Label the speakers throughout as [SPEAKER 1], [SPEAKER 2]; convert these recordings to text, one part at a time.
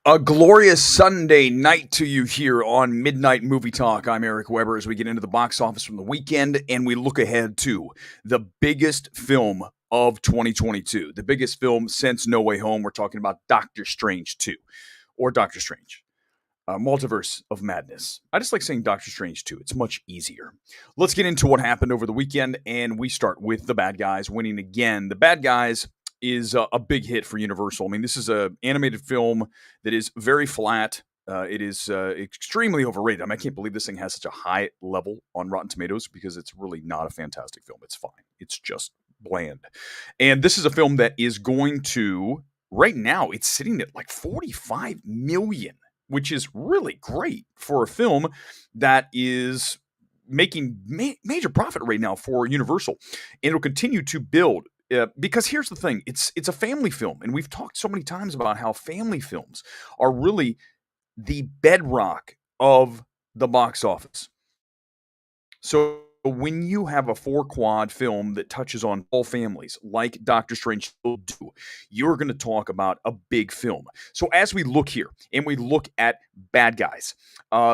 [SPEAKER 1] A glorious Sunday night to you here on Midnight Movie Talk. I'm Eric Weber as we get into the box office from the weekend and we look ahead to the biggest film of 2022. The biggest film since No Way Home. We're talking about Doctor Strange 2 or Doctor Strange. Multiverse of Madness. I just like saying Doctor Strange 2. It's much easier. Let's get into what happened over the weekend, and we start with the bad guys winning again. The bad guys is a big hit for Universal. I mean, this is an animated film that is very flat. It is extremely overrated. I mean, I can't believe this thing has such a high level on Rotten Tomatoes because it's really not a fantastic film. It's fine. It's just bland. And this is a film that is going to, right now, it's sitting at like 45 million, which is really great for a film that is making major profit right now for Universal. And it'll continue to build. Because here's the thing, it's a family film, and we've talked so many times about how family films are really the bedrock of the box office. So when you have a 4-quad film that touches on all families, like Doctor Strange will do, you're going to talk about a big film. So as we look here and we look at bad guys,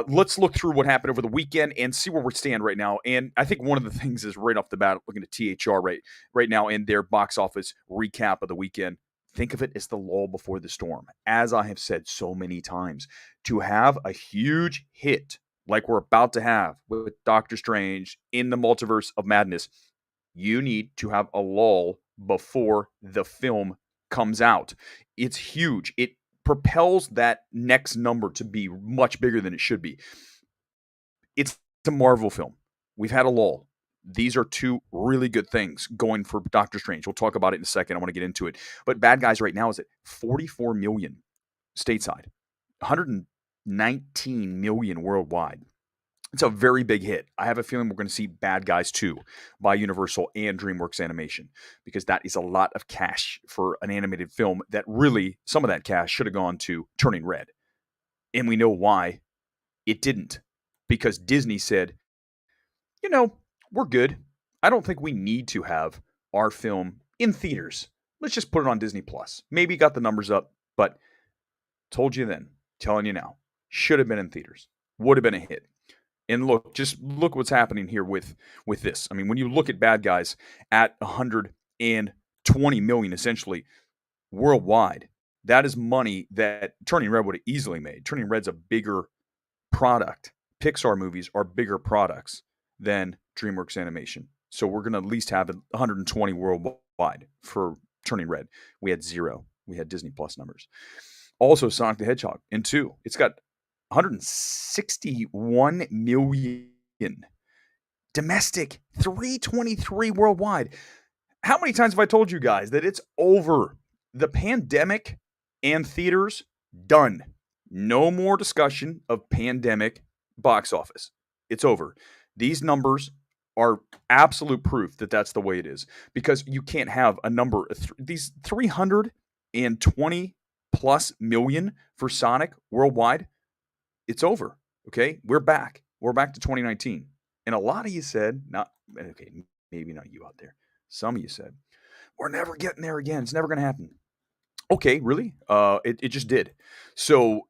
[SPEAKER 1] let's look through what happened over the weekend and see where we stand right now. And I think one of the things is right off the bat, looking at THR right now in their box office recap of the weekend. Think of it as the lull before the storm. As I have said so many times, to have a huge hit like we're about to have with Doctor Strange in the Multiverse of Madness, you need to have a lull before the film comes out. It's huge. It propels that next number to be much bigger than it should be. It's a Marvel film. We've had a lull. These are two really good things going for Doctor Strange. We'll talk about it in a second. I want to get into it. But Bad Guys right now is at 44 million stateside, 119 million worldwide. It's a very big hit. I have a feeling we're going to see Bad Guys 2 by Universal and DreamWorks Animation because that is a lot of cash for an animated film that really, some of that cash should have gone to Turning Red. And we know why it didn't. Because Disney said, we're good. I don't think we need to have our film in theaters. Let's just put it on Disney Plus. Maybe got the numbers up, but told you then, telling you now, should have been in theaters. Would have been a hit. And look what's happening here with this. I mean, when you look at Bad Guys at 120 million essentially worldwide, that is money that Turning Red would have easily made. Turning Red's a bigger product. Pixar movies are bigger products than DreamWorks Animation. So we're going to at least have 120 worldwide for Turning Red. We had 0. We had Disney Plus numbers. Also, Sonic the Hedgehog in 2. It's got 161 million domestic, 323 worldwide. How many times have I told you guys that it's over? The pandemic and theaters, done. No more discussion of pandemic box office. It's over. These numbers are absolute proof that that's the way it is because you can't have a number. These 320 plus million for Sonic worldwide. It's over. Okay. We're back. We're back to 2019. And a lot of you said, maybe not you out there. Some of you said, we're never getting there again. It's never going to happen. Okay, really? It just did. So,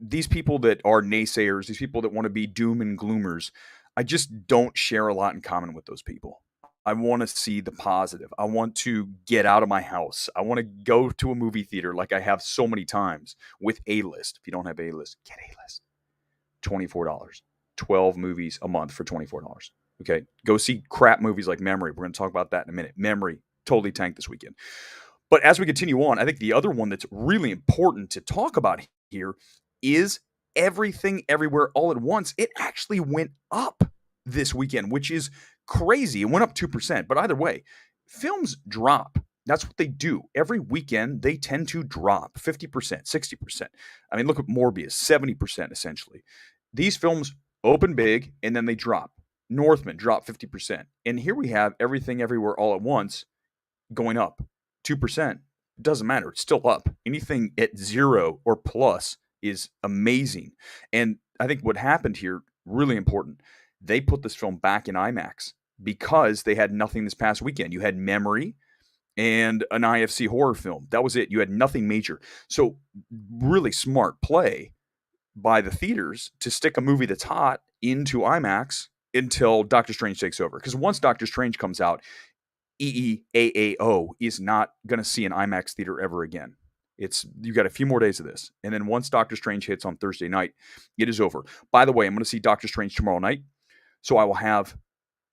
[SPEAKER 1] these people that are naysayers, these people that want to be doom and gloomers, I just don't share a lot in common with those people. I want to see the positive. I want to get out of my house. I want to go to a movie theater like I have so many times with A-List. If you don't have A-List, get A-List. $24. 12 movies a month for $24. Okay? Go see crap movies like Memory. We're going to talk about that in a minute. Memory totally tanked this weekend. But as we continue on, I think the other one that's really important to talk about here is Everything Everywhere All at Once. It actually went up this weekend, which is crazy. It went up 2%. But either way, films drop. That's what they do. Every weekend, they tend to drop 50%, 60%. I mean, look at Morbius, 70% essentially. These films open big and then they drop. Northman dropped 50%. And here we have Everything Everywhere All at Once going up 2%. It doesn't matter. It's still up. Anything at 0 or plus is amazing. And I think what happened here, really important, they put this film back in IMAX because they had nothing this past weekend. You had Memory and an IFC horror film. That was it. You had nothing major. So really smart play by the theaters to stick a movie that's hot into IMAX until Doctor Strange takes over. Because once Doctor Strange comes out, EEAAO is not going to see an IMAX theater ever again. You got a few more days of this, and then once Doctor Strange hits on Thursday night, it is over. By the way, I'm going to see Doctor Strange tomorrow night, so I will have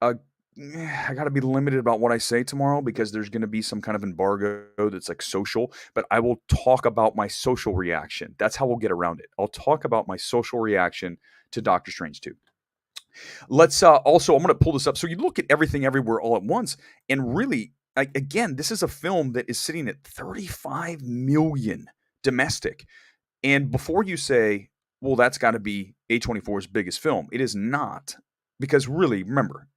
[SPEAKER 1] a. I got to be limited about what I say tomorrow because there's going to be some kind of embargo that's like social, but I will talk about my social reaction. That's how we'll get around it. I'll talk about my social reaction to Doctor Strange 2. Let's also, I'm going to pull this up. So you look at Everything Everywhere All at Once, and really, again, this is a film that is sitting at 35 million domestic. And before you say, well, that's got to be A24's biggest film, it is not. Because really, remember,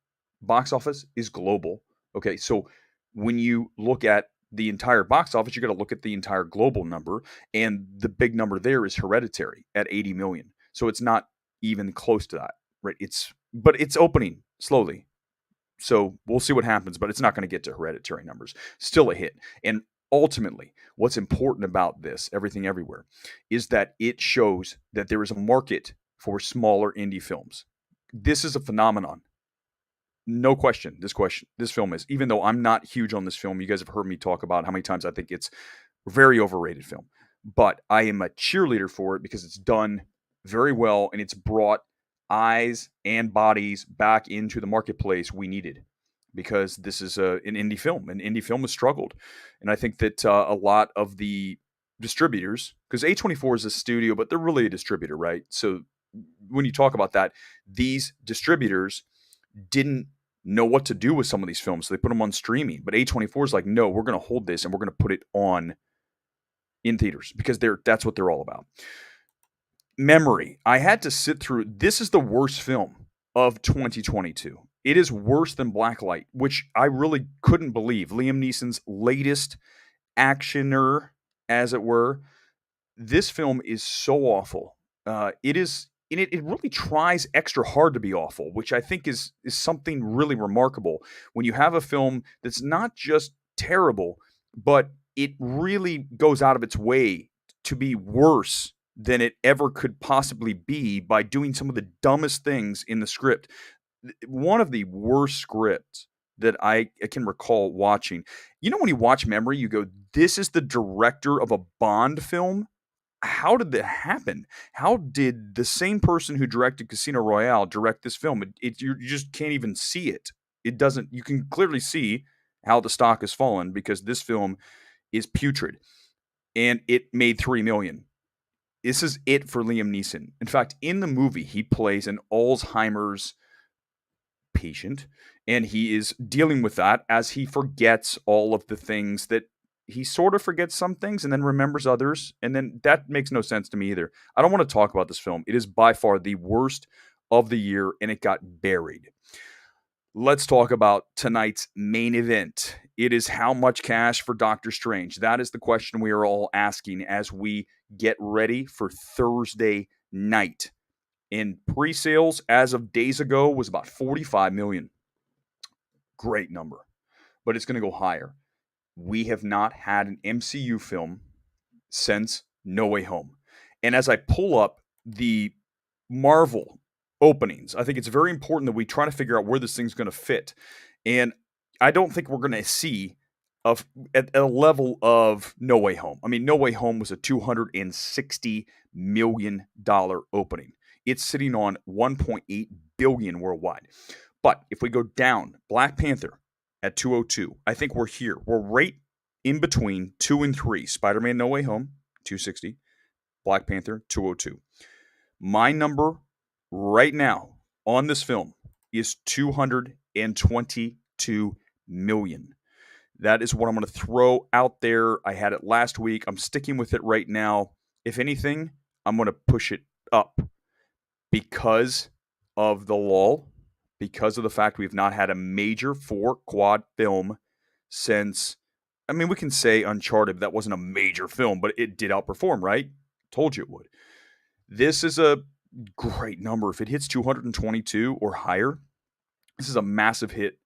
[SPEAKER 1] box office is global. Okay, so when you look at the entire box office, you got to look at the entire global number. And the big number there is Hereditary at 80 million. So it's not even close to that. Right, but it's opening slowly, so we'll see what happens. But it's not going to get to Hereditary numbers. Still a hit, and ultimately, what's important about this Everything Everywhere is that it shows that there is a market for smaller indie films. This is a phenomenon, no question. This film is. Even though I'm not huge on this film, you guys have heard me talk about how many times I think it's a very overrated film, but I am a cheerleader for it because it's done very well and it's brought eyes and bodies back into the marketplace we needed, because this is an indie film. An indie film has struggled, and I think that a lot of the distributors, because A24 is a studio, but they're really a distributor, right? So when you talk about that, these distributors didn't know what to do with some of these films, so they put them on streaming. But A24 is like, no, we're going to hold this and we're going to put it on in theaters because that's what they're all about. Memory. I had to sit through. This is the worst film of 2022. It is worse than Blacklight, which I really couldn't believe. Liam Neeson's latest actioner, as it were. This film is so awful. It is. And it really tries extra hard to be awful, which I think is something really remarkable. When you have a film that's not just terrible, but it really goes out of its way to be worse than it ever could possibly be by doing some of the dumbest things in the script. One of the worst scripts that I can recall watching. You know, when you watch Memory, you go, this is the director of a Bond film? How did that happen? How did the same person who directed Casino Royale direct this film? You just can't even see it. It doesn't. You can clearly see how the stock has fallen because this film is putrid, and it made $3 million. This is it for Liam Neeson. In fact, in the movie, he plays an Alzheimer's patient, and he is dealing with that as he forgets all of the things that he sort of forgets some things and then remembers others. And then that makes no sense to me either. I don't want to talk about this film. It is by far the worst of the year, and it got buried. Let's talk about tonight's main event. It is how much cash for Doctor Strange? That is the question we are all asking as we get ready for Thursday night. And pre-sales as of days ago was about 45 million. Great number, but it's going to go higher. We have not had an MCU film since No Way Home. And as I pull up the Marvel openings, I think it's very important that we try to figure out where this thing's going to fit. And I don't think we're going to see at a level of No Way Home. I mean, No Way Home was a $260 million opening. It's sitting on $1.8 billion worldwide. But if we go down, Black Panther at 202, I think we're here. We're right in between 2 and 3. Spider-Man No Way Home, 260. Black Panther, 202. My number right now on this film is $222 million. That is what I'm going to throw out there. I had it last week. I'm sticking with it right now. If anything, I'm going to push it up because of the lull, because of the fact we've not had a major 4-quad film since, I mean, we can say Uncharted, that wasn't a major film, but it did outperform, right? Told you it would. This is a great number. If it hits 222 or higher, this is a massive hit.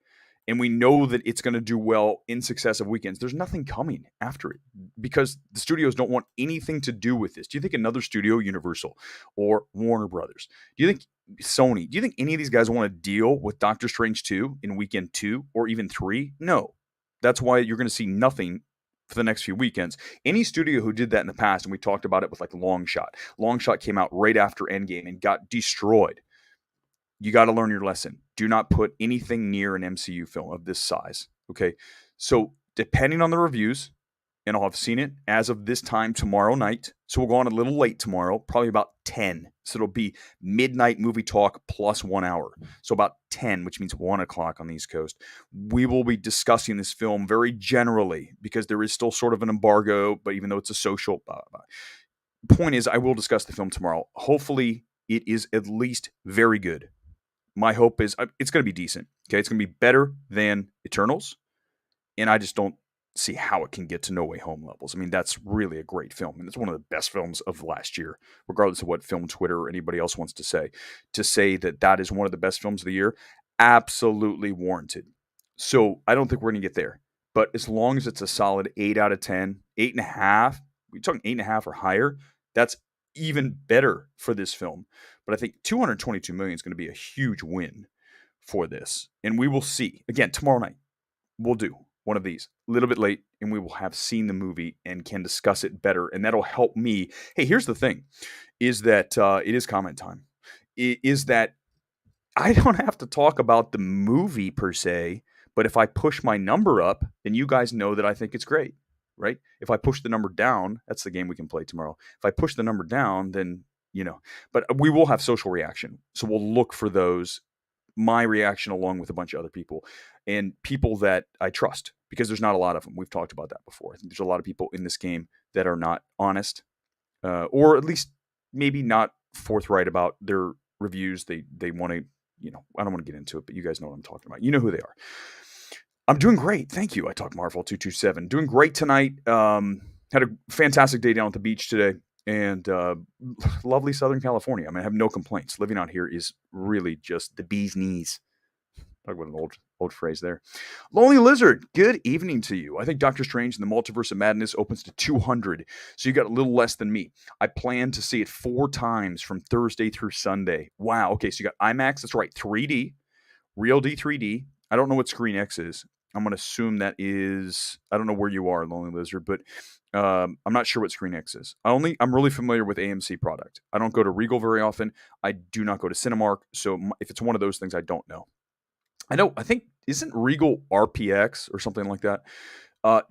[SPEAKER 1] and we know that it's going to do well in successive weekends, there's nothing coming after it because the studios don't want anything to do with this. Do you think another studio, Universal or Warner Brothers, do you think Sony, do you think any of these guys want to deal with Doctor Strange 2 in weekend 2 or even 3? No. That's why you're going to see nothing for the next few weekends. Any studio who did that in the past, and we talked about it with like Long Shot. Long Shot came out right after Endgame and got destroyed. You got to learn your lesson. Do not put anything near an MCU film of this size. Okay. So, depending on the reviews, and I'll have seen it as of this time tomorrow night. So, we'll go on a little late tomorrow, probably about 10. So, it'll be midnight movie talk plus 1 hour. So, about 10, which means 1 o'clock on the East Coast. We will be discussing this film very generally because there is still sort of an embargo, but even though it's a social. Point is, I will discuss the film tomorrow. Hopefully, it is at least very good. My hope is it's going to be decent. Okay, it's going to be better than Eternals, and I just don't see how it can get to No Way Home levels. I mean, that's really a great film, and it's one of the best films of last year, regardless of what film Twitter or anybody else wants to say. To say that that is one of the best films of the year, absolutely warranted. So I don't think we're going to get there, but as long as it's a solid 8 out of 10, 8.5, we're talking 8.5 or higher, that's even better for this film. But I think 222 million is going to be a huge win for this. And we will see. Again, tomorrow night, we'll do one of these a little bit late, and we will have seen the movie and can discuss it better. And that'll help me. Hey, here's the thing, is that it is comment time. Is that I don't have to talk about the movie per se, but if I push my number up, then you guys know that I think it's great. Right? If I push the number down, that's the game we can play tomorrow. If I push the number down, then, but we will have social reaction. So we'll look for those, my reaction along with a bunch of other people and people that I trust because there's not a lot of them. We've talked about that before. I think there's a lot of people in this game that are not honest or at least maybe not forthright about their reviews. They want to, I don't want to get into it, but you guys know what I'm talking about. You know who they are. I'm doing great. Thank you. I talk Marvel 227. Doing great tonight. Had a fantastic day down at the beach today and lovely Southern California. I mean, I have no complaints. Living out here is really just the bee's knees. Talk about an old phrase there. Lonely Lizard, good evening to you. I think Doctor Strange and the Multiverse of Madness opens to 200, so you got a little less than me. I plan to see it 4 times from Thursday through Sunday. Wow. Okay, so you got IMAX. That's right, 3D, Real D 3D. I don't know what Screen X is. I'm going to assume that is, I don't know where you are, Lonely Lizard, but I'm not sure what Screen X is. I'm really familiar with AMC product. I don't go to Regal very often. I do not go to Cinemark. So if it's one of those things, I don't know. I think, isn't Regal RPX or something like that?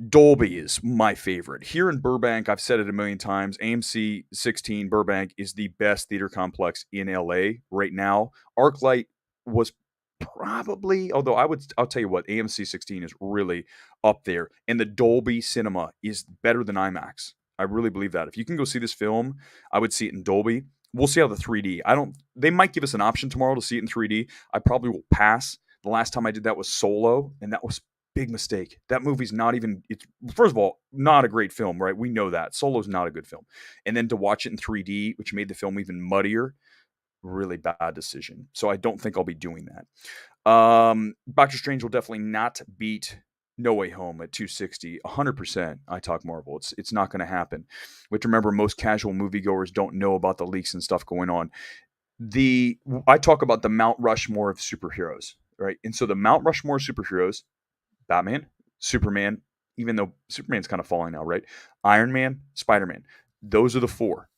[SPEAKER 1] Dolby is my favorite. Here in Burbank, I've said it a million times, AMC 16 Burbank is the best theater complex in LA right now. ArcLight was probably, although I'll tell you what, AMC 16 is really up there, and the Dolby Cinema is better than IMAX. I really believe that. If you can go see this film, I would see it in Dolby. We'll see how the 3D. They might give us an option tomorrow to see it in 3D. I probably will pass. The last time I did that was Solo, and that was a big mistake. That movie's not even, it's first of all, not a great film, right? We know that. Solo's not a good film. And then to watch it in 3D, which made the film even muddier, really bad decision. So I don't think I'll be doing that. Doctor Strange will definitely not beat No Way Home at 260. 100%. I talk Marvel. It's not going to happen. But remember, most casual moviegoers don't know about the leaks and stuff going on. I talk about the Mount Rushmore of superheroes, right? And so the Mount Rushmore of superheroes, Batman, Superman, even though Superman's kind of falling now, right? Iron Man, Spider-Man. Those are the 4.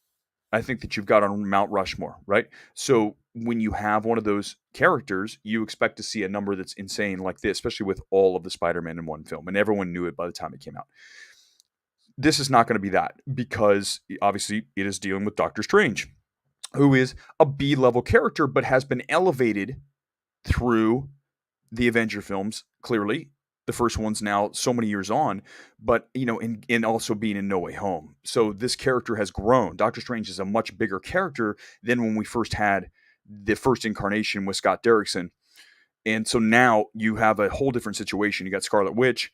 [SPEAKER 1] I think that you've got on Mount Rushmore, right? So when you have one of those characters, you expect to see a number that's insane like this, especially with all of the Spider-Man in one film. And everyone knew it by the time it came out. This is not going to be that because obviously it is dealing with Doctor Strange, who is a B-level character, but has been elevated through the Avenger films, clearly. The first one's now so many years on, but, and also being in No Way Home. So this character has grown. Doctor Strange is a much bigger character than when we first had the first incarnation with Scott Derrickson. And so now you have a whole different situation. You got Scarlet Witch.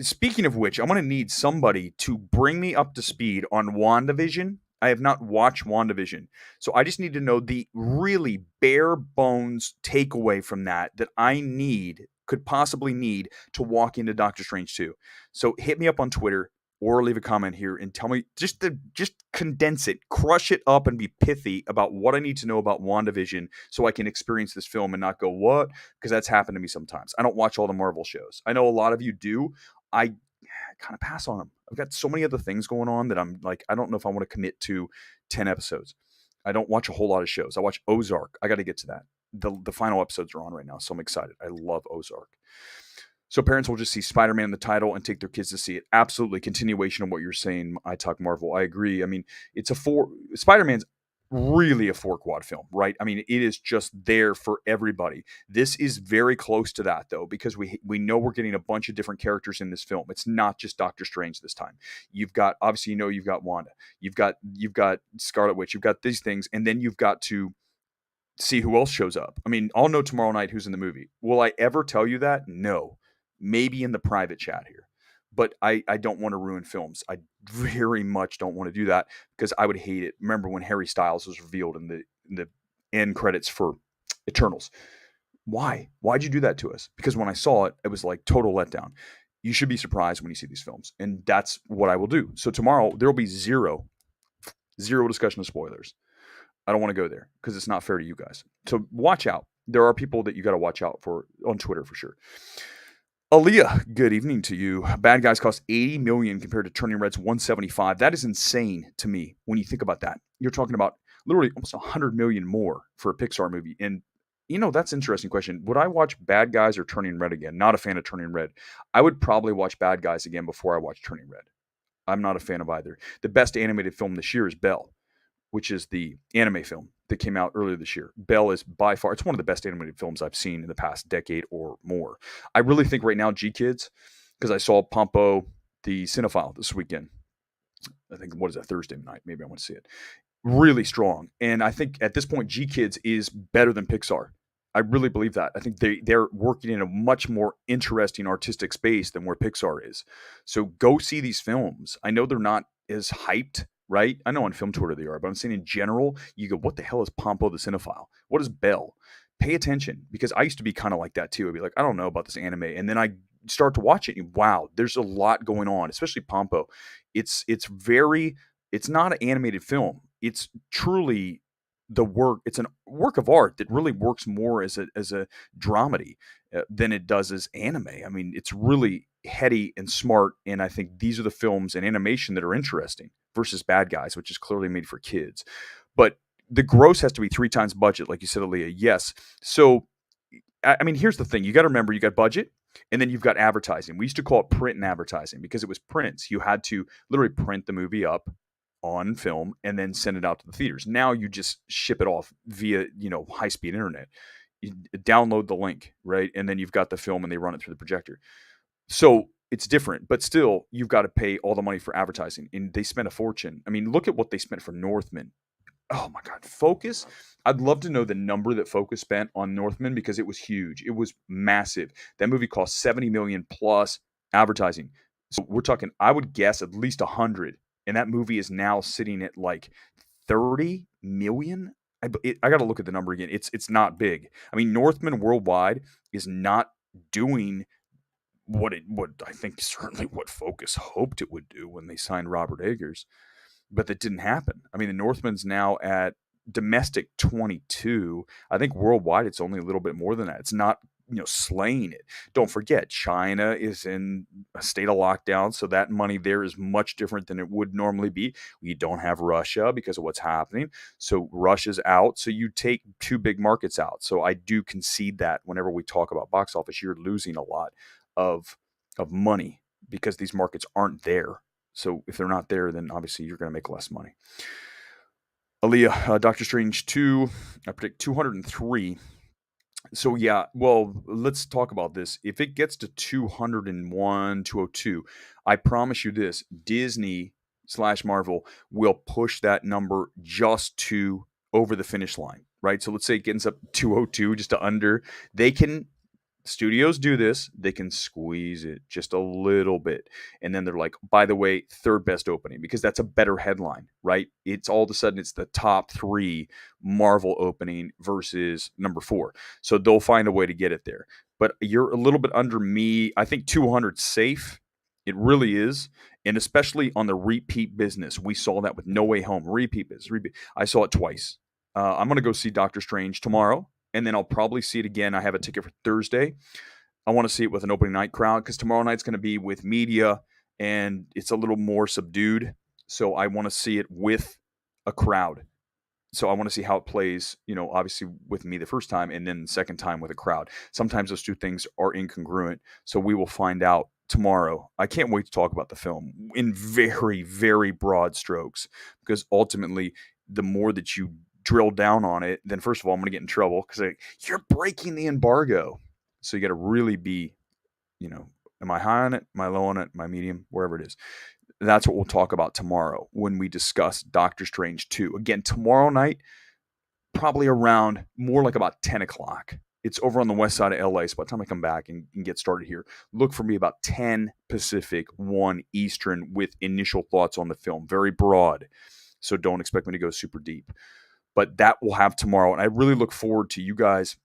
[SPEAKER 1] Speaking of which, I'm going to need somebody to bring me up to speed on WandaVision. I have not watched WandaVision. So I just need to know the really bare bones takeaway from that I need, could possibly need to walk into Doctor Strange 2. So hit me up on Twitter or leave a comment here and tell me, just condense it, crush it up, and be pithy about what I need to know about WandaVision so I can experience this film and not go, what? Because that's happened to me sometimes. I don't watch all the Marvel shows. I know a lot of you do. I kind of pass on them. I've got so many other things going on that I'm like, I don't know if I want to commit to 10 episodes. I don't watch a whole lot of shows. I watch Ozark. I got to get to that. The final episodes are on right now, so I'm excited. I love Ozark. So parents will just see Spider-Man in the title and take their kids to see it. Absolutely. Continuation of what you're saying, I Talk Marvel. I agree. I mean, Spider-Man's really a 4-quad film, right? I mean, it is just there for everybody. This is very close to that, though, because we know we're getting a bunch of different characters in this film. It's not just Doctor Strange this time. You've got, obviously, you've got Wanda. You've got Scarlet Witch. You've got these things, and then you've got to see who else shows up. I mean, I'll know tomorrow night who's in the movie. Will I ever tell you that? No. Maybe in the private chat here. But I don't want to ruin films. I very much don't want to do that because I would hate it. Remember when Harry Styles was revealed in the end credits for Eternals? Why? Why'd you do that to us? Because when I saw it, it was like total letdown. You should be surprised when you see these films. And that's what I will do. So tomorrow, there will be zero discussion of spoilers. I don't want to go there because it's not fair to you guys. So watch out. There are people that you got to watch out for on Twitter for sure. Aaliyah, good evening to you. Bad Guys cost $80 million compared to Turning Red's $175. That is insane to me when you think about that. You're talking about literally almost $100 million more for a Pixar movie. And, that's an interesting question. Would I watch Bad Guys or Turning Red again? Not a fan of Turning Red. I would probably watch Bad Guys again before I watch Turning Red. I'm not a fan of either. The best animated film this year is Belle, which is the anime film that came out earlier this year. Belle is by far, it's one of the best animated films I've seen in the past decade or more. I really think right now G-Kids, because I saw Pompo, the Cinephile, this weekend. I think, what is that, Thursday night? Maybe I want to see it. Really strong. And I think at this point, G-Kids is better than Pixar. I really believe that. I think they're working in a much more interesting artistic space than where Pixar is. So go see these films. I know they're not as hyped, right? I know on Film Twitter they are, but I'm saying in general, you go, what the hell is Pompo the Cinephile? What is Belle? Pay attention, because I used to be kind of like that too. I'd be like, I don't know about this anime. And then I start to watch it and wow, there's a lot going on, especially Pompo. It's not an animated film. It's truly it's a work of art that really works more as a dramedy than it does as anime. I mean, it's really heady and smart, and I think these are the films and animation that are interesting versus Bad Guys, which is clearly made for kids. But the gross has to be 3 times budget, like you said, Aaliyah. Yes. So, I mean, here's the thing. You got to remember, you got budget, and then you've got advertising. We used to call it print and advertising because it was prints. You had to literally print the movie up on film and then send it out to the theaters. Now you just ship it off via, high-speed internet. You download the link, right? And then you've got the film and they run it through the projector. So it's different, but still you've got to pay all the money for advertising, and they spent a fortune. I mean, look at what they spent for Northman. Oh my God, Focus. I'd love to know the number that Focus spent on Northman because it was huge. It was massive. That movie cost $70 million plus advertising. So we're talking, I would guess at least 100. And that movie is now sitting at like 30 million. I got to look at the number again. It's not big. I mean, Northman worldwide is not doing what I think certainly what Focus hoped it would do when they signed Robert Eggers, but that didn't happen. I mean, the Northman's now at domestic 22. I think worldwide it's only a little bit more than that. It's not slaying it. Don't forget, China is in a state of lockdown, so that money there is much different than it would normally be. We don't have Russia because of what's happening, so Russia's out. So you take 2 big markets out. So I do concede that whenever we talk about box office, you're losing a lot of money because these markets aren't there. So if they're not there, then obviously you're going to make less money. Aaliyah, Doctor Strange 2, I predict 203. So yeah, well, let's talk about this. If it gets to 201, 202, I promise you this, Disney/Marvel will push that number just to over the finish line, right? So let's say it gets up 202, just to under. Studios do this, they can squeeze it just a little bit. And then they're like, by the way, 3rd best opening, because that's a better headline, right? It's all of a sudden, it's the top 3 Marvel opening versus number 4. So they'll find a way to get it there. but you're a little bit under me. I think 200 safe. It really is. And especially on the repeat business. We saw that with No Way Home. Repeat business. Repeat. I saw it twice. I'm going to go see Doctor Strange tomorrow, and then I'll probably see it again. I have a ticket for Thursday. I want to see it with an opening night crowd because tomorrow night's going to be with media and it's a little more subdued. So I want to see it with a crowd. So I want to see how it plays, obviously with me the first time and then the second time with a crowd. Sometimes those two things are incongruent. So we will find out tomorrow. I can't wait to talk about the film in very, very broad strokes because ultimately, the more that you drill down on it, then first of all, I'm going to get in trouble because you're breaking the embargo. So you got to really be, am I high on it? Am I low on it? Am I medium? Wherever it is. That's what we'll talk about tomorrow when we discuss Doctor Strange 2. Again, tomorrow night, probably around more like about 10 o'clock. It's over on the west side of LA. So by the time I come back and get started here, look for me about 10 Pacific, 1 Eastern with initial thoughts on the film. Very broad. So don't expect me to go super deep. But that will have tomorrow. And I really look forward to you guys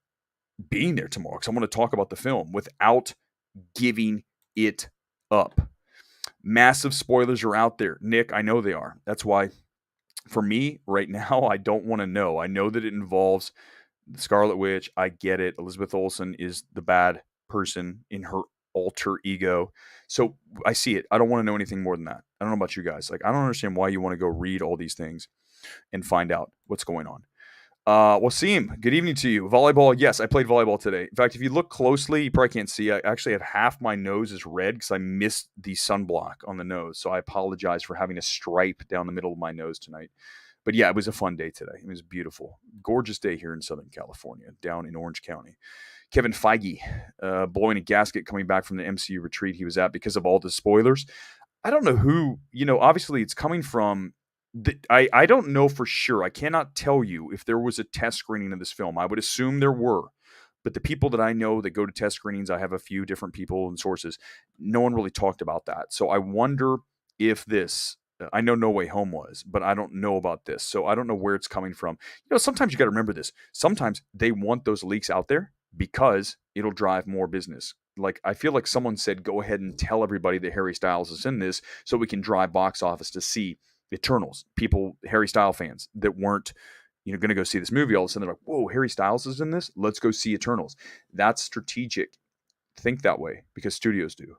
[SPEAKER 1] being there tomorrow because I want to talk about the film without giving it up. Massive spoilers are out there. Nick, I know they are. That's why, for me, right now, I don't want to know. I know that it involves the Scarlet Witch. I get it. Elizabeth Olsen is the bad person in her alter ego. So I see it. I don't want to know anything more than that. I don't know about you guys. I don't understand why you want to go read all these things and find out what's going on. Wasim, good evening to you. Volleyball, yes, I played volleyball today. In fact, if you look closely, you probably can't see. I actually have half my nose is red because I missed the sunblock on the nose. So I apologize for having a stripe down the middle of my nose tonight. But yeah, it was a fun day today. It was beautiful. Gorgeous day here in Southern California, down in Orange County. Kevin Feige, blowing a gasket coming back from the MCU retreat he was at because of all the spoilers. I don't know who, obviously it's coming from. I don't know for sure. I cannot tell you if there was a test screening of this film. I would assume there were. But the people that I know that go to test screenings, I have a few different people and sources. No one really talked about that. So I wonder if this, I know No Way Home was, but I don't know about this. So I don't know where it's coming from. Sometimes you got to remember this. Sometimes they want those leaks out there because it'll drive more business. Like, I feel like someone said, go ahead and tell everybody that Harry Styles is in this so we can drive box office to see Eternals. People, Harry Styles fans that weren't, going to go see this movie, all of a sudden they're like, whoa, Harry Styles is in this? Let's go see Eternals. That's strategic. Think that way because studios do.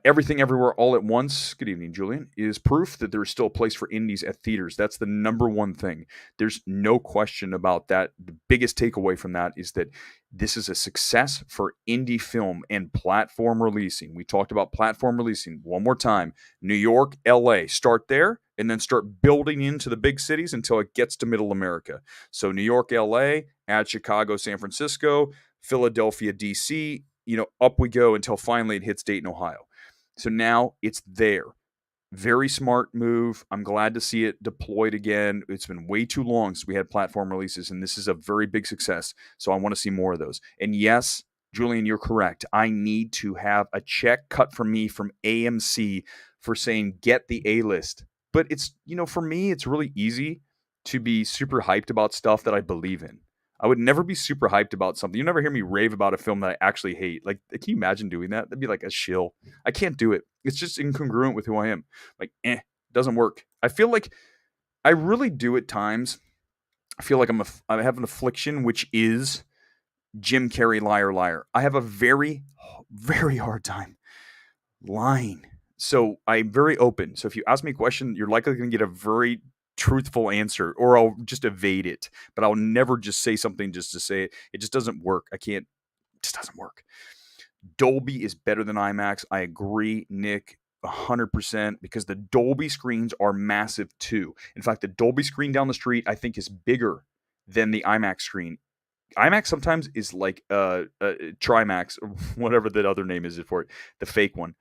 [SPEAKER 1] Everything Everywhere All at Once, good evening, Julian, is proof that there is still a place for indies at theaters. That's the number one thing. There's no question about that. The biggest takeaway from that is that this is a success for indie film and platform releasing. We talked about platform releasing one more time. New York, LA, start there and then start building into the big cities until it gets to middle America. So New York, LA, add Chicago, San Francisco, Philadelphia, DC, up we go until finally it hits Dayton, Ohio. So now it's there. Very smart move. I'm glad to see it deployed again. It's been way too long since we had platform releases, and this is a very big success. So I want to see more of those. And yes, Julian, you're correct. I need to have a check cut from me from AMC for saying get the A-list. But it's, for me, it's really easy to be super hyped about stuff that I believe in. I would never be super hyped about something. You never hear me rave about a film that I actually hate. Like, can you imagine doing that? That'd be like a shill. I can't do it. It's just incongruent with who I am. Like, doesn't work. I feel like I really do at times. I feel like I have an affliction, which is Jim Carrey, liar, liar. I have a very, very hard time lying. So I'm very open. So if you ask me a question, you're likely going to get a very truthful answer, or I'll just evade it. But I'll never just say something just to say it. It just doesn't work. It just doesn't work. Dolby is better than IMAX. I agree, Nick, 100%, because the Dolby screens are massive too. In fact, the Dolby screen down the street, I think, is bigger than the IMAX screen. IMAX sometimes is like Trimax, or whatever the other name is for it, the fake one.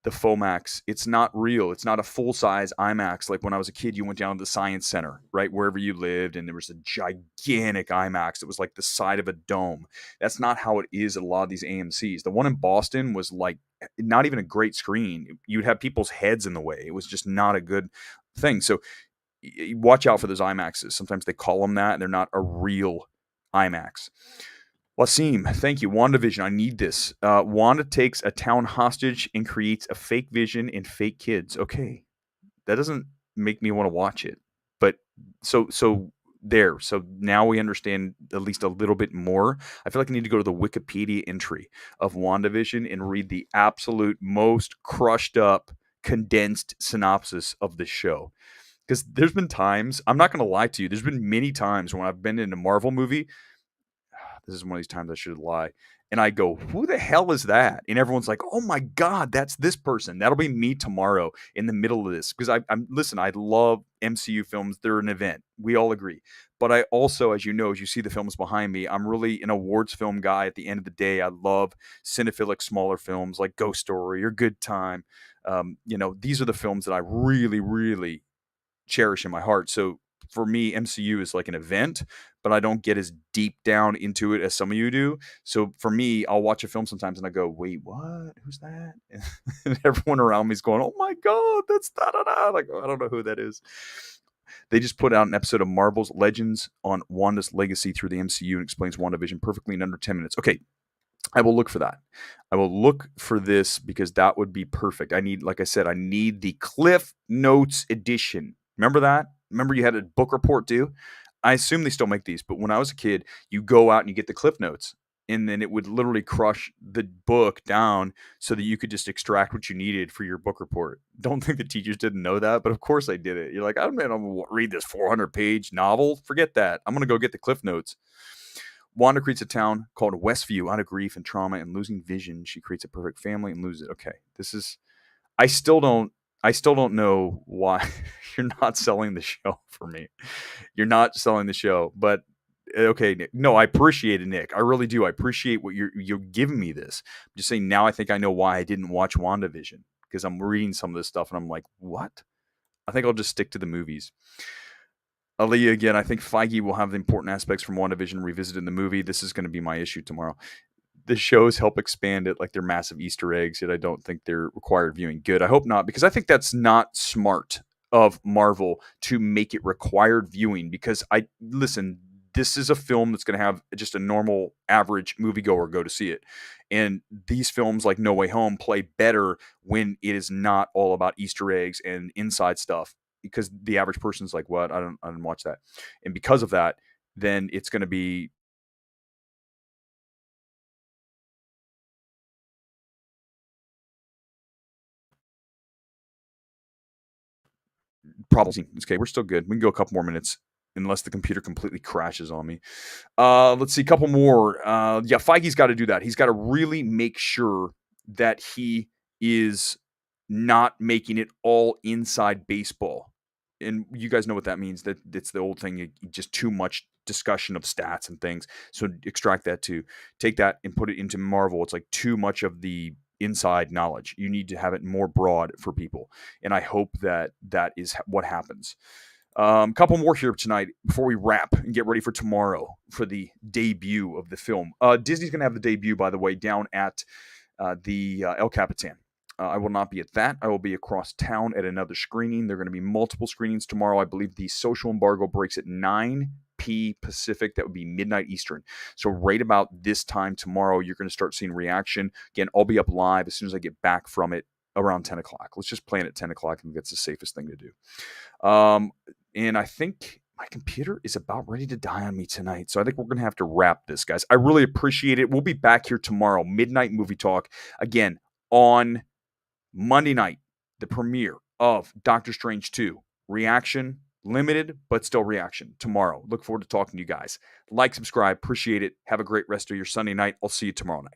[SPEAKER 1] The Fomax, it's not real. It's not a full-size IMAX. Like when I was a kid, you went down to the Science Center, right, wherever you lived, and there was a gigantic IMAX that was like the side of a dome. That's not how it is at a lot of these AMCs. The one in Boston was like not even a great screen. You'd have people's heads in the way. It was just not a good thing. So watch out for those IMAXs. Sometimes they call them that, and they're not a real IMAX. Wasim, thank you. WandaVision, I need this. Wanda takes a town hostage and creates a fake vision and fake kids. Okay, that doesn't make me want to watch it. But so there. So now we understand at least a little bit more. I feel like I need to go to the Wikipedia entry of WandaVision and read the absolute most crushed up, condensed synopsis of the show. Because there's been times, I'm not going to lie to you, there's been many times when I've been in a Marvel movie. This is one of these times I should lie. And I go, who the hell is that? And everyone's like, oh my God, that's this person. That'll be me tomorrow in the middle of this. Because listen, I love MCU films. They're an event. We all agree. But I also, as you know, as you see the films behind me, I'm really an awards film guy at the end of the day. I love cinephilic smaller films like Ghost Story or Good Time. These are the films that I really, really cherish in my heart. So for me, MCU is like an event, but I don't get as deep down into it as some of you do. So for me, I'll watch a film sometimes and I go, wait, what? Who's that? And everyone around me is going, oh my God, that's da da da. Like, I don't know who that is. They just put out an episode of Marvel's Legends on Wanda's legacy through the MCU and explains WandaVision perfectly in under 10 minutes. Okay, I will look for that. I will look for this because that would be perfect. I need, like I said, I need the Cliff Notes edition. Remember that? Remember you had a book report due? I assume they still make these, but when I was a kid, you go out and you get the Cliff Notes, and then it would literally crush the book down so that you could just extract what you needed for your book report. Don't think the teachers didn't know that, but of course they did it. You're like, I'm going to read this 400-page novel. Forget that. I'm going to go get the Cliff Notes. Wanda creates a town called Westview out of grief and trauma and losing vision. She creates a perfect family and loses it. Okay, this is. I still don't. I still don't know why you're not selling the show for me. You're not selling the show, but okay, Nick. No, I appreciate it, Nick. I really do. I appreciate what you're giving me this. I'm just saying now I think I know why I didn't watch WandaVision because I'm reading some of this stuff and I'm like, what? I think I'll just stick to the movies. Aaliyah, again, I think Feige will have the important aspects from WandaVision revisited in the movie. This is going to be my issue tomorrow. The shows help expand it like they're massive Easter eggs, yet I don't think they're required viewing. Good. I hope not, because I think that's not smart of Marvel to make it required viewing. Because listen, this is a film that's going to have just a normal, average moviegoer go to see it. And these films like No Way Home play better when it is not all about Easter eggs and inside stuff. Because the average person's like, what? I didn't watch that. And because of that, then it's going to be probably okay. We're still good. We can go a couple more minutes unless the computer completely crashes on me. Let's see, a couple more. Yeah, Feige's got to do that. He's got to really make sure that he is not making it all inside baseball. And you guys know what that means. That it's the old thing, just too much discussion of stats and things. So extract that too. Take that and put it into Marvel. It's like too much of the inside knowledge. You need to have it more broad for people. And I hope that that is what happens. Couple more here tonight before we wrap and get ready for tomorrow for the debut of the film. Disney's going to have the debut, by the way, down at the El Capitan. I will not be at that. I will be across town at another screening. There are going to be multiple screenings tomorrow. I believe the social embargo breaks at 9 p. Pacific. That would be midnight Eastern. So right about this time tomorrow, you're going to start seeing reaction. Again, I'll be up live as soon as I get back from it around 10 o'clock. Let's just plan at 10 o'clock. I think that's the safest thing to do. And I think my computer is about ready to die on me tonight. So I think we're going to have to wrap this, guys. I really appreciate it. We'll be back here tomorrow, midnight movie talk. Again, on Monday night, the premiere of Doctor Strange 2. Reaction, limited, but still reaction tomorrow. Look forward to talking to you guys. Like, subscribe, appreciate it. Have a great rest of your Sunday night. I'll see you tomorrow night.